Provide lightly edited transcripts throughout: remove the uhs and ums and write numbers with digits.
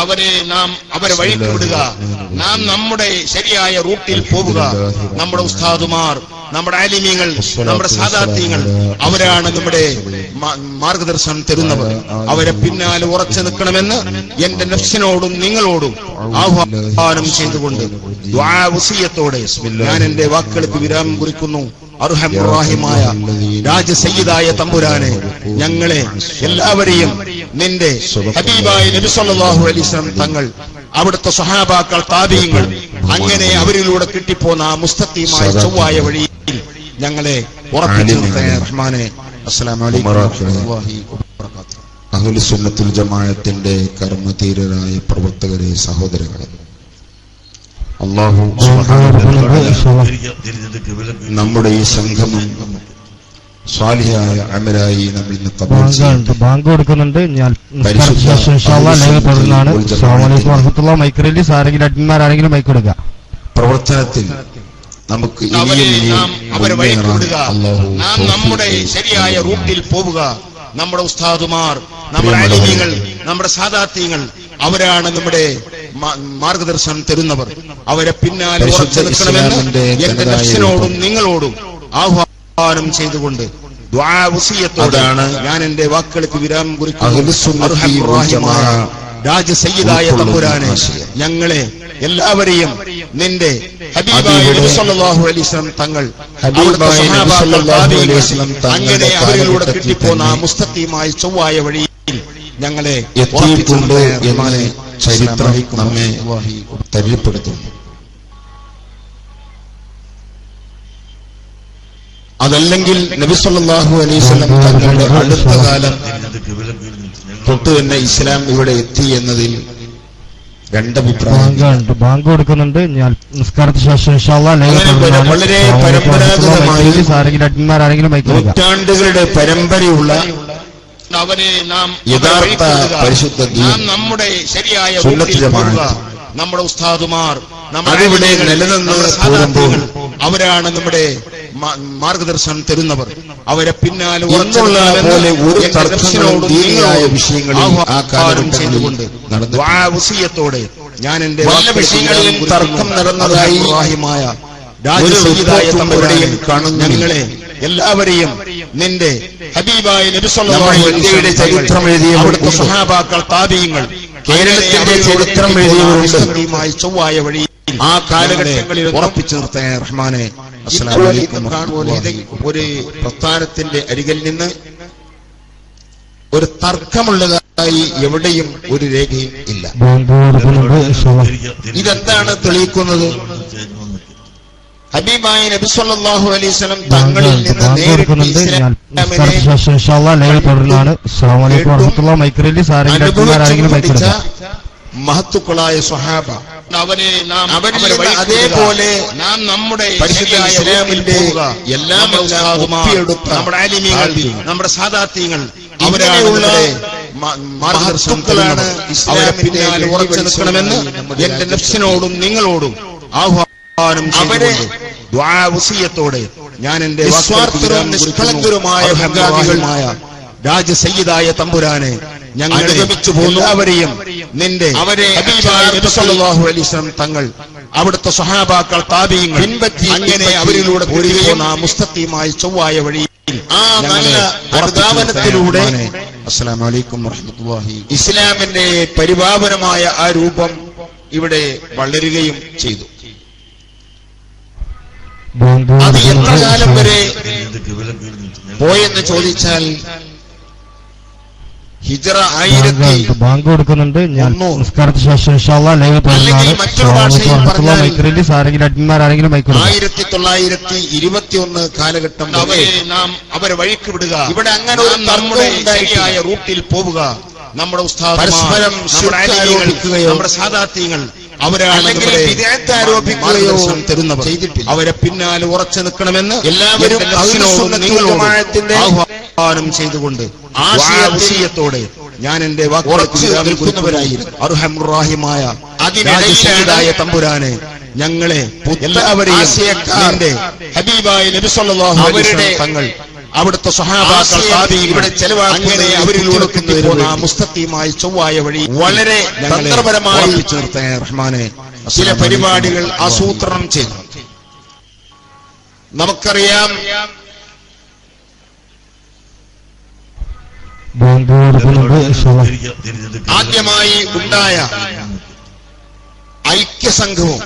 അവരെ വഴിക്ക് വിടുക. നാം നമ്മുടെ ശരിയായ റൂട്ടിൽ പോവുക. നമ്മുടെ ഉസ്താദുമാർ, നമ്മുടെ ആലിമീങ്ങൾ, നമ്മുടെ സാദാത്യങ്ങൾ അവരാണ് നമ്മുടെ മാർഗദർശനം തരുന്നവർ. അവരെ പിന്നാലെ ഉറച്ചു നിൽക്കണമെന്ന് എന്റെ നഫ്സിനോടും നിങ്ങളോടും ആഹ്വാനം ചെയ്തുകൊണ്ട് ദുആ വസിയത്തോടെ ഞാൻ എന്റെ വാക്കുകൾക്ക് വിരാമം കുറിക്കുന്നു. അർഹമുറാഹിമായ രാജസയ്യിദായ തമ്പുരാനെ, ഞങ്ങളെ എല്ലാവരെയും നിന്റെ ഹബീബായ നബി സല്ലല്ലാഹു അലൈഹി വസല്ലം തങ്ങൾ, അവിടുത്തെ സ്വഹാബാക്കൾ, താബീങ്ങൾ, അങ്ങനെ അവരിലൂടെ കിട്ടിപ്പോന്ന ആ മുസ്തഖീമായ ചൊവ്വായ വഴിയിൽ ഞങ്ങളെ ഉറപ്പിച്ചു നിർത്തണേ റഹ്മാനെ. അസ്സലാമു അലൈക്കും വറഹ്മത്തുള്ളാഹി വബറകാതുഹു. അഹ്ലുസ് സുന്നത്തുൽ ജമാഅത്തിന്റെ കർമ്മധീരരായ പ്രവർത്തകരെ, സഹോദരങ്ങളെ, അല്ലാഹു നമ്മുടെ ഈ സംഗമം സ്വാലിഹായ അമലായി നമ്മൾ ഇന്ന് ഖബൂൽ ചെയ്യട്ടെ. ബാങ്ക് കൊടുക്കുന്നുണ്ട്. ഞാൻ തുടർന്നാണ്. അസ്സലാമു അലൈക്കും വറഹ്മത്തുള്ളാഹി. മൈക്ക് റിലീസ് ആരെങ്കിലും അഡ്മിന്മാരാണെങ്കിലും മൈക്ക് കൊടുക്കുക. പ്രവർത്തനത്തിൽ നമുക്ക് അവരെ വഴിക്ക് വിടുക. നാം നമ്മുടെ ശരിയായ റൂട്ടിൽ പോവുക. നമ്മുടെ ഉസ്താദുമാർ, നമ്മുടെ ആലിമീങ്ങൾ, നമ്മുടെ സാദാത്യങ്ങൾ അവരാണ് നമ്മുടെ മാർഗദർശനം തരുന്നവർ. അവരെ പിന്നാലെ ഉറച്ചു നിൽക്കണമെന്ന് എന്റെ നഫ്സിനോടും നിങ്ങളോടും ആഹ്വാനം ചെയ്തുകൊണ്ട് ദുആ വസിയത്തോടെ ഞാൻ എന്റെ വാക്കുകൾക്ക് വിരാമം കുറിക്കുന്നു. രാജസയ്യിദായ തമ്പുരാനെ, ഞങ്ങളെ എല്ലാവരെയും നിന്റെ ഹബീബായ നബി സല്ലല്ലാഹു അലൈഹി വസല്ലം തങ്ങൾ, അവിടുത്തെ സ്വഹാബാക്കൾ, താബീങ്ങൾ, അങ്ങനെ അവരിലൂടെ കിട്ടിപ്പോന്ന ആ മുസ്തഖീമായ ചൊവ്വായ വഴിയിൽ ഞങ്ങളെ എത്തിയിട്ടുണ്ട് എന്ന് ചരിത്രം നമ്മെ പരിചയപ്പെടുത്തുന്നു. അതല്ലെങ്കിൽ നബി സല്ലല്ലാഹു അലൈഹി വസല്ലം തങ്ങളുടെ അടുത്ത കാലം തൊട്ട് തന്നെ ഇസ്ലാം ഇവിടെ എത്തി എന്നതിൽ രണ്ടഭിപ്രായം. ബാങ്ക് കൊടുക്കുന്നുണ്ട്. ഞാൻ നിസ്കാരത്തിന് ശേഷം വളരെ പരമ്പരാഗതമായി ആരെങ്കിലും അഡ്മിന്മാരാണെങ്കിലും മൈക്ക് കൊടുക്കുക. നൂറ്റാണ്ടുകളുടെ പരമ്പരയുള്ള യഥാർത്ഥ പരിശുദ്ധ നമ്മുടെ ശരിയായ സുന്നത്ത് ജമാഅത്ത്, നമ്മുടെ ഉസ്താദുമാർ, അതിവിടെ നിലനിന്ന് പോരുമ്പോൾ അവരാണ് നമ്മുടെ മാർഗദർശനം തരുന്നവർ. അവരെ പിന്നാലെ ഉറച്ചുള്ള പോലെ ഒരു തർക്കങ്ങളോട് ദീനിയായ വിഷയങ്ങളിൽ ആ കാലം ചെയ്തുകൊണ്ട് ദുആ വസിയത്തോടെ ഞാൻ എന്റെ പല വിഷയങ്ങളിലും തർക്കം നടന്നതായി രാജസയ്യിദായ തമ്പുരാനെ കാണുന്ന ഞങ്ങളെ എല്ലാവരെയും നിന്റെ ഹബീബായ നബി സല്ലല്ലാഹു അലൈഹി വസല്ലം ചരിത്രം എഴുതിയ അവിടുത്തെ സ്വഹാബാക്കൾ, താബീങ്ങൾ, കേരളത്തിന്റെ ചരിത്രം എഴുതിയവരുണ്ട്. ചൊവ്വായ വഴി ആ കാലഘട്ടങ്ങളിൽ ഉറപ്പിച്ചു നിർത്തണേ റഹ്മാനെ. അസ്സലാമു അലൈക്കും. ഒരു പ്രസ്ഥാനത്തിന്റെ അരികിൽ നിന്ന് ഒരു തർക്കമുള്ളതായി എവിടെയും ഒരു രേഖയും ഇല്ല. ഇതെന്താണ് തെളിയിക്കുന്നത്? ഹബീബായ നബി സല്ലല്ലാഹു അലൈഹി വസല്ലം തങ്ങളിൽ നിന്ന് നേരിട്ട് മഹത്തുക്കളായ സ്വഹാബ, അതേപോലെ നാം നമ്മുടെ പരിശുദ്ധ ഇസ്ലാമിന്റെ എല്ലാം നമ്മുടെ ആലിമീങ്ങൾ, നമ്മുടെ സാദാത്യങ്ങൾ അവരാണ് മഹത്തുക്കളാണ്. അവരെ പിന്നാലെ ഉറച്ചു നിൽക്കണമെന്ന് എന്റെ നഫ്സിനോടും നിങ്ങളോടും ആഹ്വാനം ചെയ്തുകൊണ്ട് ദുആ വസിയത്തോടെ ഞാൻ എന്റെ നിസ്വാർത്ഥരും നിഷ്കളങ്കരുമായ രാജസയ്യിദായ തമ്പുരാനെ, ഞങ്ങൾ എല്ലാവരെയും നിന്റെ ഹബീബായ നബി സല്ലല്ലാഹു അലൈഹി വസല്ലം തങ്ങൾ, അവിടുത്തെ സ്വഹാബാക്കൾ, താബീങ്ങൾ പിൻപറ്റി അങ്ങനെ അവരിലൂടെ പോരുകയും ആ മുസ്തഖീമായ ചൊവ്വായ വഴിയിൽ ആ നല്ല പ്രതാപനത്തിലൂടെ അസ്സലാമു അലൈക്കും വറഹ്മത്തുള്ളാഹി ഇസ്ലാമിന്റെ പരിപാവനമായ ആ രൂപം ഇവിടെ വളരുകയും ചെയ്തു. അത് എത്ര കാലം വരെ പോയെന്ന് ചോദിച്ചാൽ ഹിജ്റ 1000 ബാങ്ക് കൊടുക്കുന്നുണ്ട്. ഞാൻ നിസ്കാരത്തിന് ശേഷം മറ്റൊരു ഭാഷയിൽ പറഞ്ഞാൽ ആരെങ്കിലും അഡ്മിന്മാരാണെങ്കിലും മൈക്ക് കൊടുക്കുക. 1921 കാലഘട്ടം നാം അവരെ വഴിക്ക് വിടുക. ഇവിടെ അങ്ങനെ ഒരു നമ്മുടെ ശരിയായ റൂട്ടിൽ പോവുക. നമ്മുടെ ഉസ്താദ് പരസ്പരം ആരോപിക്കുകയോ നമ്മുടെ സാദാത്യങ്ങൾ അവരാണ് ആരോപിക്കുകയോ തരുന്നവർ. അവരെ പിന്നാലെ ഉറച്ചു നിൽക്കണമെന്ന് എല്ലാവരും ആഹ്വാനം ചെയ്തുകൊണ്ട് ആശയത്തോടെ ഞാൻ എന്റെ വാക്കുകളായിരിക്കും. അർഹമുറാഹിമായ അതിനായ തമ്പുരാനെ, ഞങ്ങളെ എല്ലാവരെയും ഹബീബായ നബി സല്ലല്ലാഹു അലൈഹി വസല്ലം തങ്ങൾ, അവിടുത്തെ സ്വഹാബാക്കൾ ഇവിടെ ചെലവാക്കിങ്ങനെ അവരിലൂടെ കിട്ടിപ്പോന്ന മുസ്തഖീമായ ചൊവ്വായ വഴി വളരെ തന്ത്രപരമായി ചേർത്ത റഹ്മാനെ ചില പരിപാടികൾ ആസൂത്രണം ചെയ്തു. നമുക്കറിയാം ആദ്യമായി ഉണ്ടായ ഐക്യസംഘവും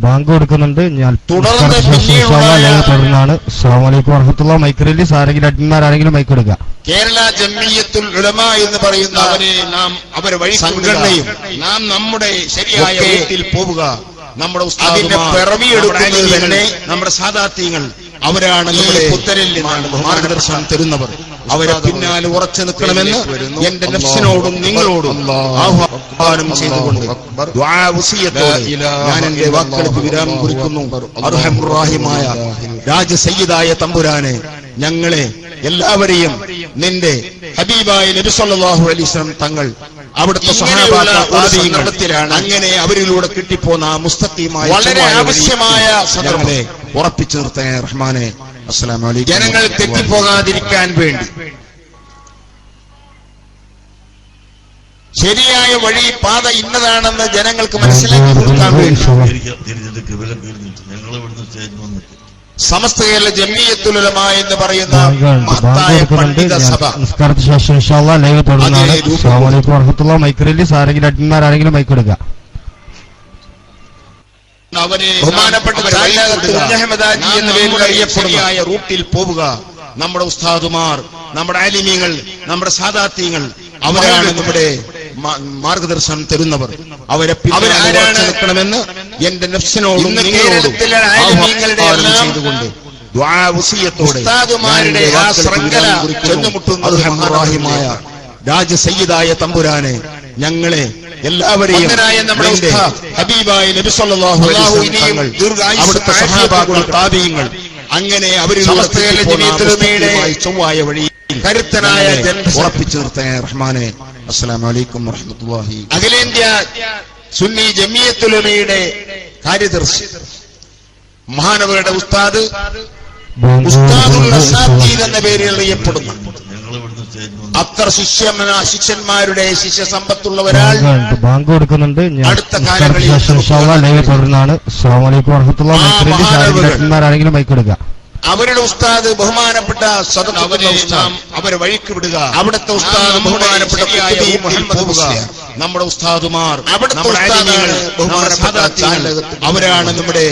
ബാങ്ക് കൊടുക്കുന്നുണ്ട്. ഞാൻ തുടർന്നാണ്. അസ്സലാമു അലൈക്കും വറഹ്മത്തുള്ളാഹി. Mike release. ആരെങ്കിലും അഡ്മിന്മാരാരെങ്കിലും മൈക്ക് കൊടുക്കുക. കേരള ജംഇയ്യത്തുൽ ഉലമ എന്ന് പറയുന്ന അവരെ വഴി സംഘടനയും നാം നമ്മുടെ ശരിയായ റൂട്ടിൽ പോവുക, നമ്മുടെ അതിന്റെ പിറവിയെടുക്കുന്നത് തന്നെ നമ്മുടെ സാദാത്യങ്ങൾ അവരാണ്. നമ്മുടെ പുത്തരിൽ നിന്നാണ് മാർഗദർശനം തരുന്നവർ. അവരെ പിന്നാലെ ഉറച്ചു നിൽക്കണമെന്ന് എന്റെ നഫ്സിനോടും നിങ്ങളോടും ആഹ്വാനം ചെയ്തുകൊണ്ട് ദുആ വസിയത്തോടെ ഞാൻ എന്റെ വാക്കുകൾക്ക് വിരാമം കുറിക്കുന്നു. അർഹമുർ-റഹീമായ രാജസയ്യിദായ തമ്പുരാനെ, ഞങ്ങളെ എല്ലാവരെയും നിന്റെ ഹബീബായ നബി സല്ലല്ലാഹു അലൈഹി വസല്ലം തങ്ങൾ അവിടുത്തെ സഹാബാക്കളാണ് അങ്ങനെ അവരിലൂടെ കിട്ടിപ്പോന്ന മുസ്തഖീമായ വളരെ ആവശ്യമായ സന്ദർഭത്തെ ഉറപ്പിച്ചു നിർത്തേ റഹ്മാനെ. അസ്സലാമു അലൈക്കും. ജനങ്ങൾ തെറ്റിപ്പോകാതിരിക്കാൻ വേണ്ടി ശരിയായ വഴി പാത ഇന്നതാണെന്ന് ജനങ്ങൾക്ക് മനസ്സിലാക്കി കൊടുക്കാൻ വേണ്ടി സമസ്ത കേരള ജംഇയ്യത്തുൽ ഉലമ എന്ന് പറയുന്ന മഹത്തായ പണ്ഡിത സഭ നിസ്കാരത്തിന് ശേഷം ഇൻഷാല്ലാഹ് ലൈവ് തുടരുന്നതാണ്. അസ്സലാമു അലൈക്കും വറഹ്മത്തുള്ളാഹി. Mike release. ആരെങ്കിലും അഡ്മിന്മാരാരെങ്കിലും മൈക്ക് കൊടുക്കുക. ബഹുമാനപ്പെട്ട അഹ്മദാജി എന്ന പേരിൽ അറിയപ്പെടുന്ന റൂട്ടിൽ പോവുക, നമ്മുടെ ഉസ്താദുമാർ, നമ്മുടെ ആലിമീങ്ങൾ, നമ്മുടെ സാദാത്യങ്ങൾ അവരാണ് നമ്മുടെ മാർഗദർശനം തരുന്നവർ. അവരെ നിൽക്കണമെന്ന് എന്റെ നഫ്സിനോടും നിങ്ങളോടും ആഹ്വാനം ചെയ്തുകൊണ്ട് ദുആ വസിയത്തോടെ ഉസ്താദുമാരുടെ ആ ശൃംഖല ചെന്നുമുട്ടുന്ന രാജസയ്യിദായ തമ്പുരാനെ, ഞങ്ങളെ എല്ലാവരെയും നമ്മുടെ ഹബീബായ നബി സല്ലല്ലാഹു അലൈഹി വസല്ലം അവിടുത്തെ സ്വഹാബാക്കൾ താബീങ്ങൾ അങ്ങനെ അവരിലൂടെ ചൊവ്വായ വഴി കരുത്തനായ ഉറപ്പിച്ചു നിർത്തേ റഹ്മാനെ. അസ്സലാമു അലൈക്കും വറഹ്മത്തുള്ളാഹി. അഖിലേന്ത്യാ സുന്നി ജംഇയ്യത്തുൽ ഉലമയുടെ കാര്യദർശി മഹാനവരുടെ ഉസ്താദ് ഉസ്താദുൽ അസാത്തീദ് എന്ന പേരിൽ അറിയപ്പെടുന്ന അത്ര ശിഷ്യന്മാരുടെ ശിഷ്യ സമ്പത്തുള്ളവരാൾ ബാങ്ക് കൊടുക്കുന്നുണ്ട്. അടുത്ത കാലങ്ങളിൽ ലൈവ് തുടരുന്നതാണ്. അസ്സലാമു അലൈക്കും വറഹ്മത്തുള്ളാഹി. Mike release. ആരെങ്കിലും അഡ്മിന്മാരാരെങ്കിലും മൈക്ക് കൊടുക്കുക. അവരുടെ ഉസ്താദ് ബഹുമാനപ്പെട്ട അവരെ വഴിക്ക് വിടുക. അവിടുത്തെ ഉസ്താദ് ബഹുമാനപ്പെട്ട മുഹമ്മദ് മുസ്ലിയാർ, നമ്മുടെ ഉസ്താദുമാർ, നമ്മുടെ ആലിമീങ്ങൾ, അവരാണ് നമ്മുടെ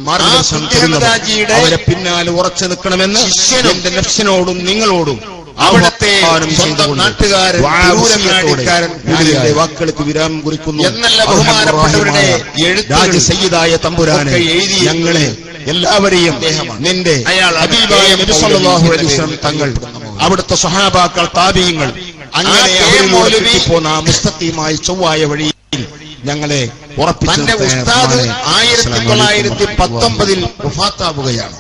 മാർഗദർശനം തരുന്നവർ. അവരെ പിന്നാലെ ഉറച്ചു നിൽക്കണമെന്ന് എന്റെ നഫ്സിനോടും നിങ്ങളോടും അവിടുത്തെ സ്വന്തം നാട്ടുകാരൻ വാക്കുകൾക്ക് വിരാമം കുറിക്കുന്നു എന്നല്ല ബഹുമാനപ്പെട്ടവരുടെ രാജസയ്യിദായ തമ്പുരാനെ, ഞങ്ങളെ എല്ലാവരെയും നിന്റെ ഹബീബായ നബി സല്ലല്ലാഹു അലൈഹി വസല്ലം തങ്ങൾ അവിടുത്തെ സ്വഹാബാക്കൾ താബീങ്ങൾ അങ്ങനെ അവരിലൂടെ കിട്ടിപ്പോന്ന മുസ്തഖീമായ ചൊവ്വായ വഴിയിൽ ഞങ്ങളെ ഉറപ്പിച്ചു. 1919 വഫാത്താവുകയാണ്.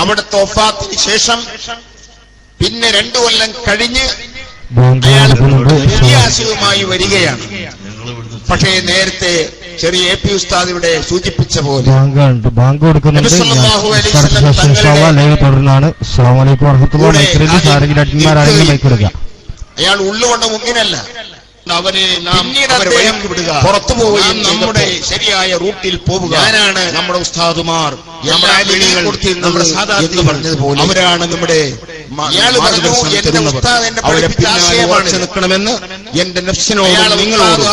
അവിടുത്തെ വഫാത്തിന് ശേഷം പിന്നെ 2 കൊല്ലം കഴിഞ്ഞ് അയാൾ വിദ്യാസവുമായി വരികയാണ്. പക്ഷേ നേരത്തെ ചെറിയ എ പി ഉസ്താദ് ഇവിടെ സൂചിപ്പിച്ച പോലെ ബാങ്ക് കൊടുക്കുന്നുണ്ട്. ലൈവ് തുടരുന്നതാണ്. അസ്സലാമു അലൈക്കും വറഹ്മത്തുള്ളാഹി. Mike release. ആരെങ്കിലും അഡ്മിന്മാരാരെങ്കിലും മൈക്ക് കൊടുക്കുക. അയാൾ ഉള്ളുകൊണ്ട് മുങ്ങിനല്ല, അവനെ വിടുക, പുറത്തു പോവുകയും നമ്മുടെ ശരിയായ റൂട്ടിൽ പോവുക. ഞാനാണ് നമ്മുടെ ഉസ്താദുമാർ, നമ്മുടെ ആലിമീങ്ങൾ, നമ്മുടെ സാദാത്യങ്ങൾ പറഞ്ഞതുപോലെ അവരാണ് നമ്മുടെ മാർഗദർശനം തരുന്നവർ. അവരെ പിന്നാലെ ഉറച്ചു നിൽക്കണമെന്ന് എന്റെ നഫ്സിനോടും നിങ്ങളോടും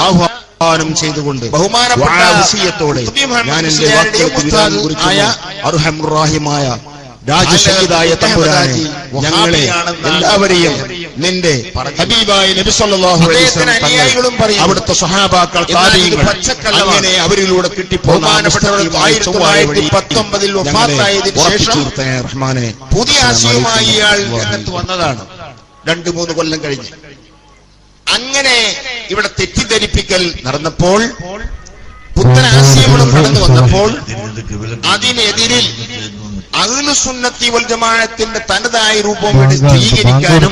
ആഹ്വാനം ചെയ്തുകൊണ്ട് ബഹുമാനപ്പെട്ട വസിയത്തോടെ ഞാൻ എന്റെ വാക്കുകൾക്ക് വിരാമം കുറിക്കുന്ന അർഹമുർ-റഹീമായ രാജസയ്യിദായ തമ്പുരാനെ, ഞങ്ങളെ എല്ലാവരെയും നിന്റെ ഹബീബായ നബി സല്ലല്ലാഹു അലൈഹി വസല്ലം തങ്ങൾ അവിടുത്തെ സ്വഹാബാക്കൾ താബീങ്ങൾ അങ്ങനെ അവരിലൂടെ കിട്ടിപ്പോന്ന 1919 വഫാത്തായതിനു ശേഷം റഹ്മാനെ പുതിയ ആശയവുമായി ഇയാൾ രംഗത്ത് വന്നതാണ് 2-3 കൊല്ലം കഴിഞ്ഞ്. അങ്ങനെ ഇവിടെ തെറ്റിദ്ധരിപ്പിക്കൽ നടന്നപ്പോൾ, പുത്തൻ ആശയങ്ങളും കടന്നു വന്നപ്പോൾ അതിനെതിരിൽ അഹ്ലുസുന്നത്തി വൽ ജമാഅത്തിന്റെ തനതായ രൂപം സ്വീകരിക്കാനും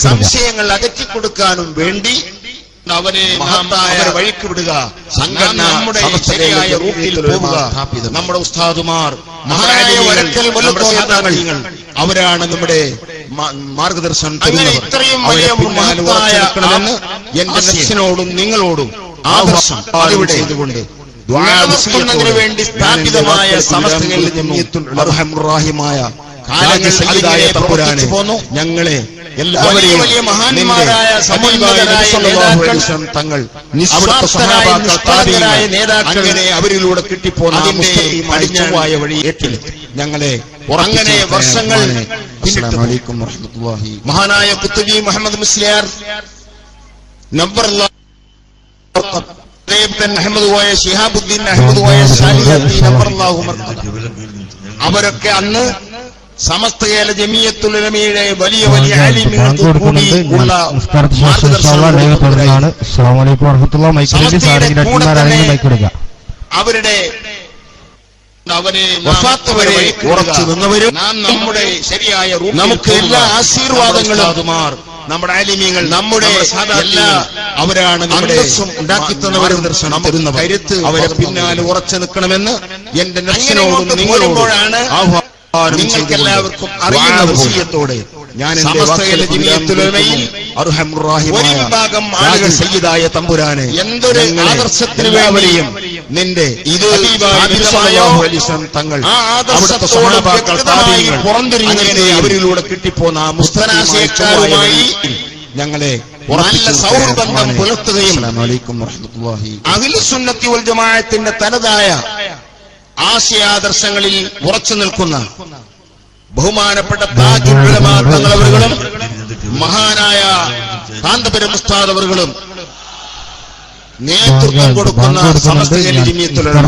സംശയങ്ങൾ അകറ്റിക്കൊടുക്കാനും വേണ്ടി അവരെ വഴിക്ക് വിടുക, നമ്മുടെ ശരിയായ റൂട്ടിൽ പോവുക. നമ്മുടെ ഉസ്താദുമാർ, അവരാണ് നമ്മുടെ മാർഗദർശനം തരുന്നവർ. ഇത്രയും വലിയ മഹത്തായ എന്റെ നഫ്സിനോടും നിങ്ങളോടും ആദർശം അതിവിടെ ചെയ്തുകൊണ്ട് നിലനിർത്തുന്നതിനു വേണ്ടി സ്ഥാപിതമായ സമസ്തകളിൽ അർഹമുറാഹിമായ ഞങ്ങളെ എല്ലാവരെയും വലിയ മഹാന്മാരായ തങ്ങൾ നിസ്വാർത്ഥരായ നേതാക്കൾ അവരിലൂടെ കിട്ടിപ്പോന്ന അടിഞ്ഞവായ വഴി ഏറ്റിൽ ഞങ്ങളെ അങ്ങനെ വർഷങ്ങൾ മഹാനായ കുത്തുബി മുഹമ്മദ് മുസ്ലിയാർ നബ്ബറുല്ലാഹ് അഹമ്മദ് കോയ, ശിഹാബുദ്ദീൻ അഹമ്മദ് കോയ, നബ്ബറുല്ലാഹു മർക്കദ, അവരൊക്കെ അന്ന് സമസ്ത കേരള ജമിയത്തുൽ ഉലമയുടെ വലിയ വലിയ ആലിമീങ്ങൾക്ക് കൂടി ഉള്ള അവരുടെ വഫാത്ത് വരെ ഉറച്ചു നിന്നവരും നമ്മുടെ ശരിയായ നമുക്ക് എല്ലാ ആശീർവാദങ്ങളും നമ്മുടെ ആലിമീങ്ങൾ നമ്മുടെ എല്ലാ അവരാണ് നമ്മുടെ ഉണ്ടാക്കി തന്നവരും ദർശനം തരുന്ന കരുത്ത് അവരെ പിന്നാലെ ഉറച്ചു നിൽക്കണമെന്ന് എന്റെ നഫ്സിനോടും നിങ്ങളോടുമാണ് നിങ്ങൾക്ക് എല്ലാവർക്കും അറിയുന്ന വസിയത്തോടെ ഞാൻ സമസ്തയിലെ ജമിയത്തുൽ ഉലമയിൽ ഒരു വിഭാഗം ആളുകൾ സയ്യിദായ തമ്പുരാനെ എന്തൊരു ആദർശത്തിന് വേണ്ടിയും നിന്റെ ഇത് തങ്ങൾ അവിടുത്തെ സ്വഹാബാക്കൾ പുറന്തിരിഞ്ഞതിനെ അവരിലൂടെ കിട്ടിപ്പോന്ന മുസ്തനാശയക്കാരുമായി ഞങ്ങളെ നല്ല സൗഹൃദം പുലർത്തുകയും അഹ്ലുസുന്നത്തി വൽ ജമാഅത്തിന്റെ തനതായ ആശയാദർശങ്ങളിൽ ഉറച്ചു നിൽക്കുന്ന ബഹുമാനപ്പെട്ട താജുൽ ഉലമാ തങ്ങളവர்களுം മഹാനായ കാന്തപുരം ഉസ്താദ് അവர்களுം നേതൃത്വം കൊടുക്കുന്ന സമസ്തയിലെ ജമിയത്തുൽ ഉലമ,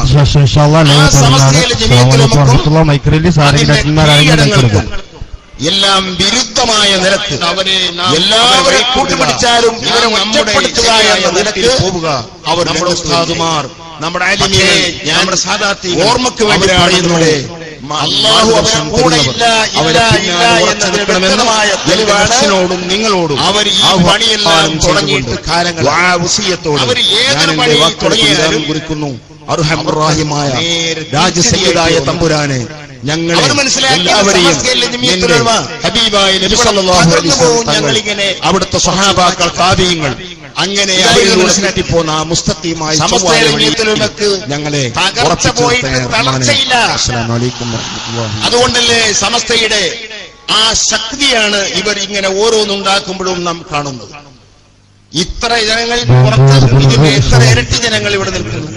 ആ സമസ്തയിലെ ജമിയത്തുൽ ഉലമക്കും എല്ലാം വിരുദ്ധമായ നിരക്ക് എല്ലാവരെ കൂട്ടുപിടിച്ചാലും ഇവരെ ഒറ്റപ്പെടുത്തുക എന്ന നിരക്കിൽ പോവുക. അവർ നമ്മുടെ ഉസ്താദുമാർ, നമ്മുടെ ആലിമീനെ നമ്മുടെ സാദാത്തി ഓർമ്മക്ക് വേണ്ടി പറയുന്നവരെ അല്ലാഹു അവരെ കൂടെ ഇല്ല എന്നതിന് വ്യക്തമായ തെളിവാണ് നിങ്ങളോടും അവർ ഈ പണിയെല്ലാം തുടങ്ങിയിട്ട് കാലങ്ങൾ അവർ ഏതൊരു പണി തുടങ്ങിയാലും കുറിക്കുന്നു. അർഹമുറാഹിമായ രാജസയ്യിദായ തമ്പുരാനെ ഞങ്ങളെ എല്ലാവരെയും ഹബീബായ നബി സല്ലല്ലാഹു അലൈഹി വസല്ലം അവിടുത്തെ സ്വഹാബാക്കൾ താബീങ്ങൾ അങ്ങനെ അവരിലൂടെ കിട്ടിപ്പോന്ന മുസ്തഖീമായ ഞങ്ങളെ അതുകൊണ്ടല്ലേ സമസ്തയുടെ ആ ശക്തിയാണ് ഇവർ ഇങ്ങനെ ഓരോന്നുണ്ടാക്കുമ്പോഴും നാം കാണുന്നത്. ഇത്ര ജനങ്ങൾ പുറത്ത്, എത്ര ഇരട്ടി ജനങ്ങൾ ഇവിടെ നിൽക്കുന്നു.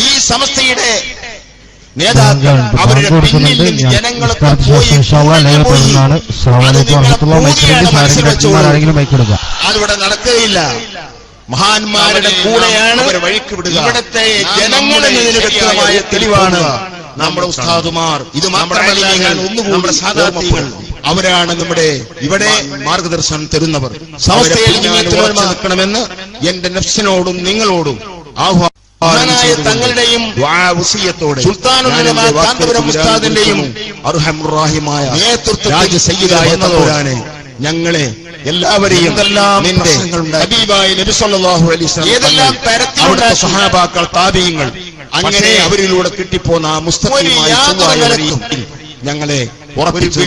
ഈ സമസ്തയുടെ നേതാക്കൾ അവരുടെ പിന്നിൽ നിന്ന് ജനങ്ങളൊക്കെ അതിവിടെ നടക്കുകയില്ല. മഹാന്മാരുടെ കൂടെയാണ് ഇവിടുത്തെ ജനങ്ങളെ വ്യക്തമായ തെളിവാണ് നമ്മുടെ ഉസ്താദുമാർ. ഇത് മാത്രമല്ല, നമ്മുടെ സാദാത്യങ്ങൾ അവരാണ് നമ്മുടെ ഇവിടെ മാർഗദർശനം തരുന്നവർ. സമസ്തയിൽ നിൽക്കണമെന്ന് എന്റെ നഫ്സിനോടും നിങ്ങളോടും തങ്ങളുടെയും സുൽത്താനുൽ ഉലമാ കാന്തപുരം ഉസ്താദിന്റെയും അർഹമുറാഹിമായ രാജസയ്യിദായ തമ്പുരാനെ ഞങ്ങളെ എല്ലാവരെയും നിന്റെ ഹബീബായ നബി സല്ലല്ലാഹു അലൈഹി വസല്ലം ഏതെല്ലാം തരത്തിലുള്ള സ്വഹാബാക്കൾ താബീങ്ങൾ അങ്ങനെ അവരിലൂടെ കിട്ടിപ്പോന്ന മുസ്തഖീമായ ഞങ്ങളെ ഉറപ്പിച്ചു.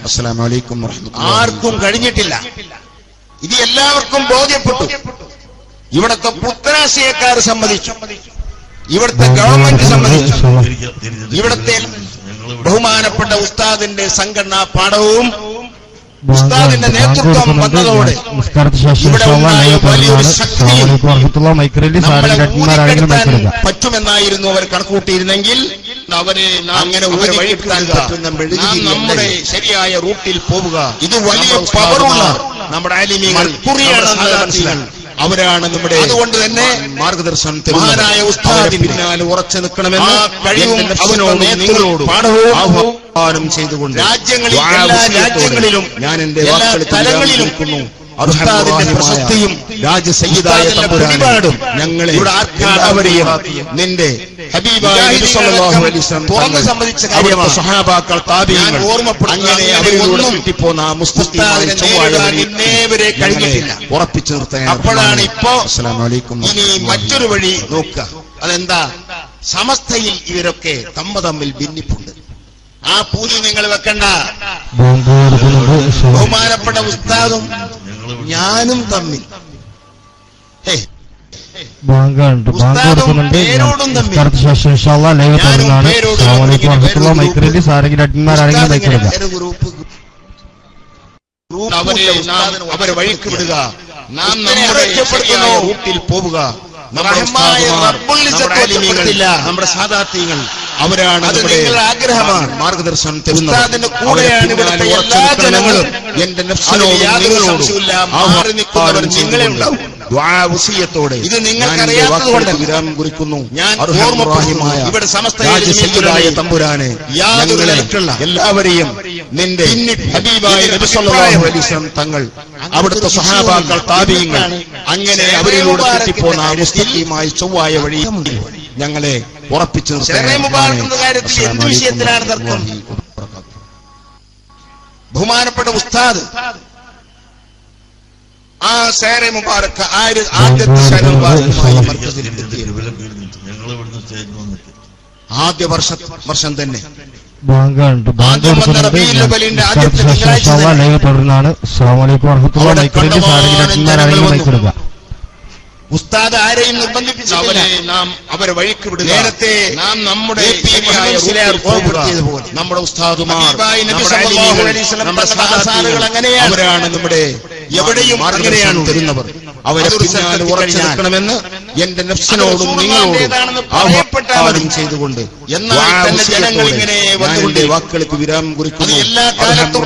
അസ്സലാമു അലൈക്കും വറഹ്മത്തുള്ളാഹി. ആർക്കും കഴിഞ്ഞിട്ടില്ല. ഇത് എല്ലാവർക്കും ബോധ്യപ്പെട്ടു. ഇവിടുത്തെ പുത്തനാശയക്കാർ സമ്മതിച്ചു, ഇവിടുത്തെ ഗവൺമെന്റ് സമ്മതിച്ചു, ഇവിടുത്തെ ബഹുമാനപ്പെട്ട ഉസ്താദിന്റെ സംഘടനാ പാഠവും ഉസ്താദിന്റെ നേതൃത്വം വന്നതോടെ ഇവിടെ ഉണ്ടായ വലിയൊരു ശക്തിയും പറ്റുമെന്നായിരുന്നു അവർ കണക്കൂട്ടിയിരുന്നെങ്കിൽ അവരെ അങ്ങനെ വഴിപ്പെടുത്താൻ പറ്റുന്ന നമ്മുടെ ശരിയായ റൂട്ടിൽ പോവുക. ഇത് വലിയ പവറുള്ള നമ്മുടെ ആലിമീങ്ങൾ അവരാണ് നമ്മുടെ. അതുകൊണ്ട് തന്നെ മാർഗദർശനം മഹാനായ ഉസ്താദിന് പിന്നാലെ ഉറച്ചു നിൽക്കണമെന്ന് കഴിവും അവനോട് നിങ്ങളോട് പാഠവും ആഹ്വാനം ചെയ്തുകൊണ്ട് രാജ്യങ്ങളിലും ഞാൻ എന്റെ തലങ്ങളിലും ഉസ്താദിന്റെ പ്രശസ്തിയും രാജസയ്യിദായ തമ്പുരാനും ഞങ്ങളെ എല്ലാവരെയും നിന്റെ ഹബീബായ നബി സല്ലല്ലാഹു അലൈഹി വസല്ലം തുറന്നു സമ്മതിച്ച കാര്യമാണ്. സ്വഹാബാക്കൾ താബിഈങ്ങൾ അങ്ങനെ അവരിലൂടെ കിട്ടിപ്പോന്ന മുസ്തഖീമായ ചൊവ്വായ വഴി ഇന്നേവരെ കഴിഞ്ഞിട്ടില്ല, ഉറപ്പിച്ചു നിർത്താൻ. അപ്പോഴാണ് ഇപ്പോ അസ്സലാമു അലൈക്കും ഇനി മറ്റൊരു വഴി നോക്കുക. അതെന്താ? സമസ്തയിൽ ഇവരൊക്കെ തമ്മിൽ ഭിന്നിപ്പുണ്ട്. ആ പൂതി നിങ്ങൾ വെക്കണ്ട. ബഹുമാനപ്പെട്ട ഉസ്താദും ഞാനും തമ്മിൽ അവരെ വഴിക്ക് വിടുക, നാം നമ്മുടെ റൂട്ടിൽ പോവുക. നമ്മുടെ സാദാത്യങ്ങൾ അവരാണ് ആഗ്രഹമാണ് മാർഗദർശനം തരുന്നത്. എന്റെ നിങ്ങളെ ഉണ്ടാവും. ഇത് നിങ്ങൾക്കറിയാത്തതുകൊണ്ട് വിരാമം കുറിക്കുന്നു. ഞാൻ ഇവിടെ സമസ്തയായ തമ്പുരാനെ എല്ലാവരെയും നിന്റെ ഹബീബായ നബി സല്ലല്ലാഹു അലൈഹി വസല്ലം തങ്ങൾ അവിടുത്തെ സ്വഹാബാക്കൾ താബിഈങ്ങൾ അങ്ങനെ അവരിലൂടെ കിട്ടിപ്പോന്ന മുസ്തഖീമായ ചൊവ്വായ വഴി ഞങ്ങളെ ഉറപ്പിച്ചു വിഷയത്തിലാണ് തർക്കം. ബഹുമാനപ്പെട്ട ഉസ്താദ് ആ സേറെ മുബാറക്ക് ആദ്യത്തെ സേറെ മുബാറക്കുമായി ആദ്യ വർഷം തന്നെ തുടർന്നാണ്. ഉസ്താദ് ആരെയും നിർബന്ധിപ്പിച്ചില്ല. നാം അവരെ വഴിക്ക് വിടുക. നേരത്തെ നാം നമ്മുടെ നമ്മുടെ ഉസ്താദുമാർ നമ്മുടെ സാധാരണകൾ അങ്ങനെയാണ്. അവരാണ് നമ്മുടെ എവിടെയും അങ്ങനെയാണ് തരുന്നവർ. അവരെ പിന്നാലെ ഉറച്ചു നിൽക്കണമെന്ന് എന്റെ നഫ്സിനോടും നിങ്ങളോടും ആഹ്വാനം ചെയ്തുകൊണ്ട് എന്നാൽ തന്നെ ജനങ്ങൾ ഇങ്ങനെ വന്നുകൊണ്ട് വാക്കുകൾക്ക് വിരാമം കുറിക്കുന്നു. എല്ലാ കാലത്തും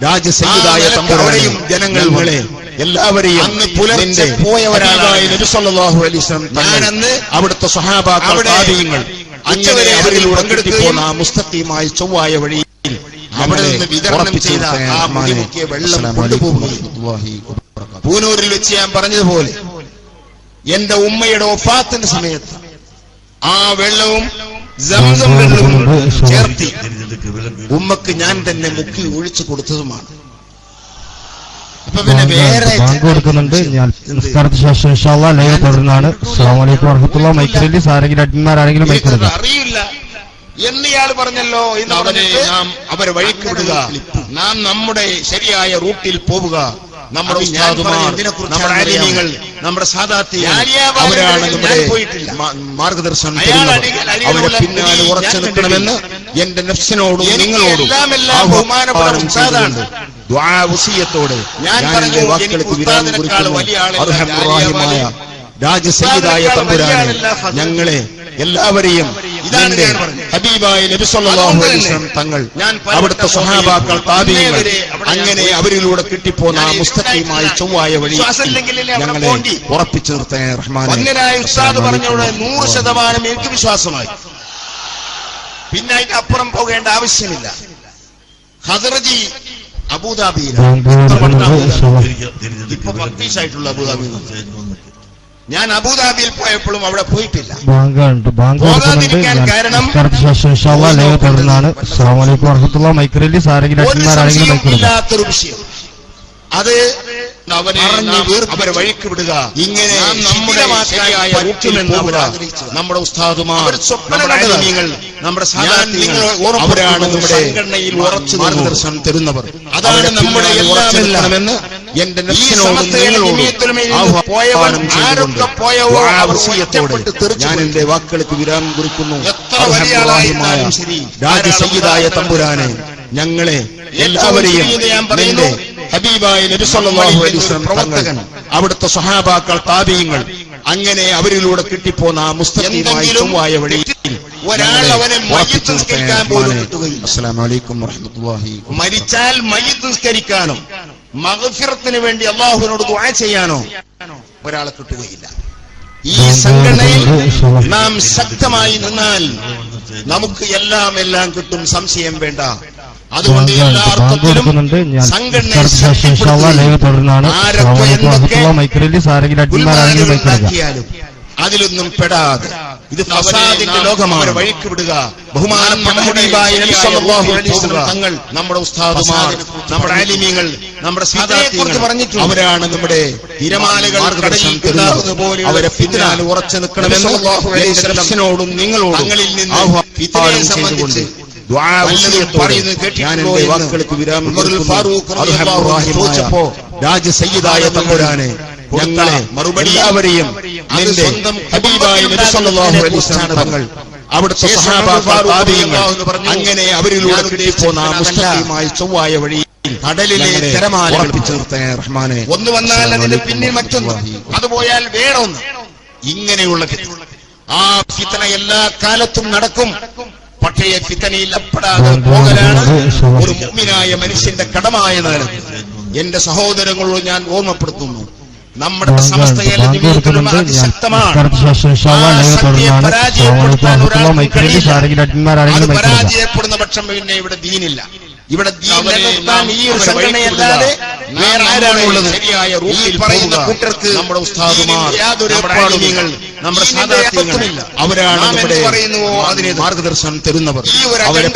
രാജസംഗീതായ തമ്പുരാനെയും ജനങ്ങളെ എല്ലാവരെയും അന്ന് പുലർച്ചെ പോയവരാണ് നബി സല്ലല്ലാഹു അലൈഹി വസല്ലം. ഞാനന്ന് അവിടുത്തെ സ്വഹാബാക്കൾ താബിഈങ്ങൾ അങ്ങനെ അവരിലൂടെ കിട്ടിപ്പോന്ന മുസ്തഖീമായ ചൊവ്വായ വഴി അവിടെ നിന്ന് വിതരണം ചെയ്ത ആ മുടിമുക്കിയ വെള്ളം കൊണ്ടുപോകുന്നു. പൂനൂരിൽ വെച്ച് ഞാൻ പറഞ്ഞതുപോലെ എന്റെ ഉമ്മയുടെ വഫാത്തിന്റെ സമയത്ത് ആ വെള്ളവും സംസം വെള്ളവും ചേർത്തി ഉമ്മക്ക് ഞാൻ തന്നെ മുക്കി ഒഴിച്ചു കൊടുത്തതുമാണ്. കൊടുക്കുന്നുണ്ട്. ഞാൻ നിസ്കാരത്തിന് ശേഷം ഇൻഷാ അല്ലാഹ് ലൈവ് തുടർന്നാണ്. അസ്സലാമു അലൈക്കും വറഹ്മത്തുള്ളാഹി. മൈക്കിലിന്റെ സാരെങ്കിലും അഡ്മിന്മാരാണെങ്കിലും മൈക്കിടുക. അറിയില്ല എന്നയാൾ പറഞ്ഞല്ലോ എന്ന് പറഞ്ഞിട്ട് നാം അവരെ വഴിക്ക് വിടുക, നാം നമ്മുടെ ശരിയായ റൂട്ടിൽ പോവുക. നമ്മുടെ ഉസ്താദുമാർ, നമ്മുടെ ആലിമീങ്ങൾ, നമ്മുടെ സാദാത്യങ്ങൾ അവരാണ് നമ്മുടെ മാർഗദർശനം തരുന്നത്. അവരെ പിന്നാലെ ഉറച്ചു നിൽക്കണമെന്ന് എന്റെ നഫ്സിനോടും നിങ്ങളോടും ആഹ്വാനം ചെയ്തുകൊണ്ട് ദുആ വസിയത്തോടെ ഞാൻ എന്റെ വാക്കുകൾക്ക് വിരാമം കുറിക്കുന്നു. അർഹമുറാഹിമായ രാജസയ്യിദായ തമ്പുരാനെ ഞങ്ങളെ എല്ലാവരെയും നിന്റെ ഹബീബായ നബി സല്ലല്ലാഹു അലൈഹി വസല്ലം തങ്ങൾ അവിടുത്തെ സ്വഹാബാക്കൾ താബിഈങ്ങൾ അങ്ങനെ അവരിലൂടെ കിട്ടിപ്പോന്ന മുസ്തഖീമായ ചൊവ്വായ വഴി ഞങ്ങളെ ഉറപ്പിച്ചു നിർത്താൻ റഹ്മാനെ. അങ്ങനെയായ ഉസ്താദ് പറഞ്ഞോട് 100% എനിക്ക് വിശ്വാസമായി. പിന്നെ അതിന്റെ അപ്പുറം പോകേണ്ട ആവശ്യമില്ല. ഖദർജി അബൂദാബിയിലാണ്. ഇപ്പൊ പത്തീസായിട്ടുള്ള അബൂദാബിയിൽ. ഞാൻ അബൂദാബിയിൽ പോയപ്പോഴും അവിടെ പോയിട്ടില്ല. പോകാതിരിക്കാൻ കാരണം ഇല്ലാത്തൊരു വിഷയം. അത് അവരെ വഴിക്ക് വിടുക. ഇങ്ങനെ നമ്മുടെ നമ്മുടെ ഉസ്താദുമാർ, നമ്മുടെ ആലിമീങ്ങൾ, നമ്മുടെ സാദാത്യങ്ങൾ അവരാണ് നമ്മുടെ സംഘടനയിൽ ഉറച്ചു മാർഗദർശനം തരുന്നവർ. അതാണ് നമ്മുടെ എല്ലാമെന്ന് എന്റെ നഫ്സിനോടും നിങ്ങളോടും ആഹ്വാനം ചെയ്തുകൊണ്ട് ഞാൻ എന്റെ വാക്കുകൾക്ക് വിരാമം കുറിക്കുന്നു. രാജസയ്യിദായ തമ്പുരാനെ ഞങ്ങളെ എല്ലാവരെയും നിന്റെ ഹബീബായ നബി സല്ലല്ലാഹു അലൈഹി വസല്ലം പ്രവർത്തകൻ അവിടുത്തെ സ്വഹാബാക്കൾ താബിഈങ്ങൾ അങ്ങനെ അവരിലൂടെ കിട്ടിപ്പോന്ന മുസ്തഖീമായ ചൊവ്വായ വഴി ഒരാൾ അവനെ മയ്യിത്ത് നിസ്കരിക്കാൻ പോലും കിട്ടുകയില്ല. അസ്സലാമു അലൈക്കും വറഹ്മത്തുള്ളാഹി. മരിച്ചാൽ മയ്യിത്ത് നിസ്കരിക്കാനോ മഗ്ഫിറത്തിന് വേണ്ടി അല്ലാഹുവിനോട് ദുആ ചെയ്യാനോ ഒരാളെ കിട്ടുകയില്ല. ഈ സംഘടനയിൽ നാം ശക്തമായി നിന്നാൽ നമുക്ക് എല്ലാം കിട്ടും, സംശയം വേണ്ട. അതുകൊണ്ട് എല്ലാ അർത്ഥത്തിലും സംഘടനയെ ശക്തിപ്പെടുത്തി ആരൊക്കെ എന്തൊക്കെ അതിലൊന്നും പെടാതെ ഇത് ഫസാദിന്റെ ലോകമാണ്. വഴിക്ക് വിടുക. ബഹുമാനപ്പെട്ട ഹബീബായ നബി സല്ലല്ലാഹു അലൈഹി വസല്ലം തങ്ങൾ, നമ്മുടെ ഉസ്താദുമാർ, നമ്മുടെ ആലിമീങ്ങൾ, നമ്മുടെ സാദാത്യങ്ങൾ പറഞ്ഞിട്ടുണ്ട്. അവരാണ് നമ്മുടെ തിരമാലകൾ കടലിൽ ഇടാറുപോലെ അവരെ ഫിത്നയിൽ ഉറച്ചു നിൽക്കണമെന്ന് നബിയോടും നിങ്ങളോടും തങ്ങളിൽ നിന്ന് ഫിത്നയെ സംബന്ധിച്ച് പറയുന്നത് കേട്ടിട്ടുണ്ടോ? ചോദിച്ചപ്പോ രാജ സയ്യിദായ തമ്പുരാനെ ഞങ്ങളെ മറുപടി അവരെയും സ്വന്തം ഹബീബായ നബി സല്ലല്ലാഹു അലൈഹി വസല്ലം തങ്ങൾ അവിടുത്തെ സഹാബാക്കൾ താബിഈങ്ങൾ അങ്ങനെ അവരിലൂടെ കിട്ടിപ്പോന്ന മുസ്ലിമായ ചൊവ്വായ വഴി കടലിലെ തിരമാലകൾ ചേർത്തേ റഹ്മാനെ. ഒന്ന് വന്നാൽ അതിന് പിന്നെ മറ്റൊന്ന്, അത് പോയാൽ വേറൊന്ന്. ഇങ്ങനെയുള്ള ആ ഫിത്ന എല്ലാ കാലത്തും നടക്കും. പക്ഷേ ഫിത്നയിൽ അപ്പെടാതെ പോകലാണ് ഒരു മുഅ്മിനായ മനുഷ്യന്റെ കടമായ നേരം. എന്റെ സഹോദരങ്ങളോട് ഞാൻ ഓർമ്മപ്പെടുത്തുന്നു, നമ്മുടെ സമസ്ത ജീവിതത്തിലുള്ള അതിശക്തമാണ്. പരാജയപ്പെടുന്ന പക്ഷം പിന്നെ ഇവിടെ ദീനില്ല. ഇവിടെ ഈ ഒരു സംഘടനയല്ലാതെ വേറെ ആരാണുള്ളത്? ശരിയായ റൂട്ടിൽ പറയുന്ന കൂട്ടർക്ക് നമ്മുടെ ഉസ്താദുമാർ, നമ്മുടെ ആലിമീങ്ങൾ, നമ്മുടെ സാദാത്യങ്ങൾ അവരാണ് നമ്മുടെ അതിനെ മാർഗദർശനം തരുന്നവർ. അവരെ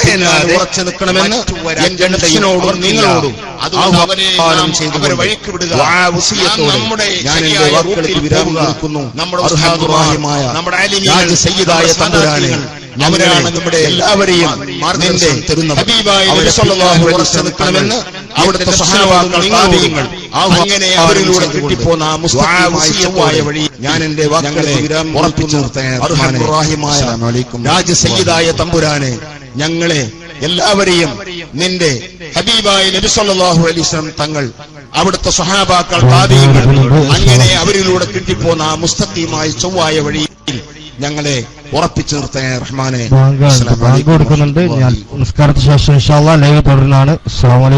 ഉറച്ചു നിൽക്കണമെന്ന് എന്റെ നബിയോടും നിങ്ങളോടും ആഹ്വാനം ചെയ്തു അവരെ വഴിക്ക് വിടുക. നമ്മുടെ ഞാൻ എന്റെ വാക്കുകൾക്ക് വിരാമം കൊടുക്കുന്നു. നമ്മുടെ ഉസ്താദുമായ നമ്മുടെ ആലിമീങ്ങൾ സയ്യിദായ തമ്പുരാനെ അവരാണ് നമ്മുടെ എല്ലാവരെയും മാർഗദർശനം തരുന്നവർ. ഹബീബായ നബി സല്ലല്ലാഹു അലൈഹി വസല്ലം നിൽക്കണമെന്ന് അവിടുത്തെ സഹാബാക്കൾ താബിഈങ്ങൾ അങ്ങനെ അവരിലൂടെ കിട്ടിപ്പോന്ന ആ മുസ്തഖീമായ വഴി ഞാൻ എന്റെ വാക്കുകളെ ഉറപ്പിച്ചു നിർത്തേ റഹ്മാനായ രാജ സയ്യിദായ തമ്പുരാനെ ഞങ്ങളെ എല്ലാവരെയും നിന്റെ ഹബീബായ നബി സല്ലല്ലാഹു അലൈഹി വസല്ലം തങ്ങൾ അവിടുത്തെ സഹാബാക്കൾ താബിഈങ്ങൾ അങ്ങനെ അവരിലൂടെ കിട്ടിപ്പോന്ന ആ മുസ്തഖീമായ ചൊവ്വായ വഴി ഞങ്ങളെ ഉറപ്പിച്ചു നിർത്തേ റഹ്മാനെ. കൊടുക്കുന്നുണ്ട്. ഞാൻ നിസ്കാരത്തിന് ശേഷം ഇൻഷാ അല്ലാഹ് ലൈവ് തുടരുന്നതാണ്. അസ്സലാമു അലൈക്കും.